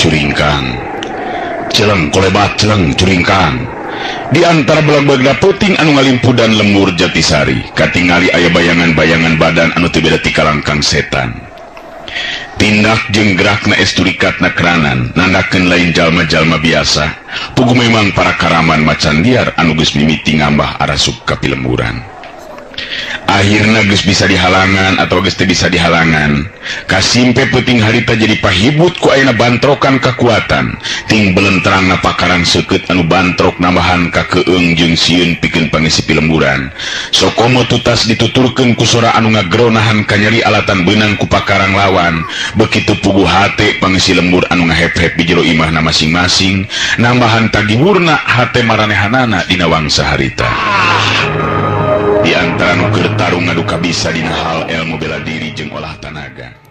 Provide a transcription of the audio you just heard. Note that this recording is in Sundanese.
curingkang. Celeng kolebat celeng curingkang. Di antara belag-belag peuting anu ngalimpudan lembur Jatisari, katingali aya bayangan-bayangan badan anu teu beda ti kalangkang setan. Tindak jeung gerakna esturikatna keranan nandakeun lain jalma-jalma biasa, puguh memang para karaman macan liar anu geus mimiti ngambah arasup ka pilemburan. Akhirna geus bisa dihalangan atau geus teu bisa dihalangan, kasimpe peuting harita jadi pahibut ku ayeuna bantrokan kakuatan ting belentrangna pakaran seukeut anu bantrok nambahan ka keung jeung sieun pikeun pangisi pilemburan. Sokomo tutas dituturkeun ku sora anu ngageronahan kanyeri alatan beunang ku pakarang lawan, bekitu puguh hate pangisi lembur anu ngahep-hep di jero imahna masing-masing, nambahan tagiwurna hate maranehanana dina wangsa harita. Di antara nu keur tarung ngadu kabisa dina hal ilmu bela diri jeung olah tanaga.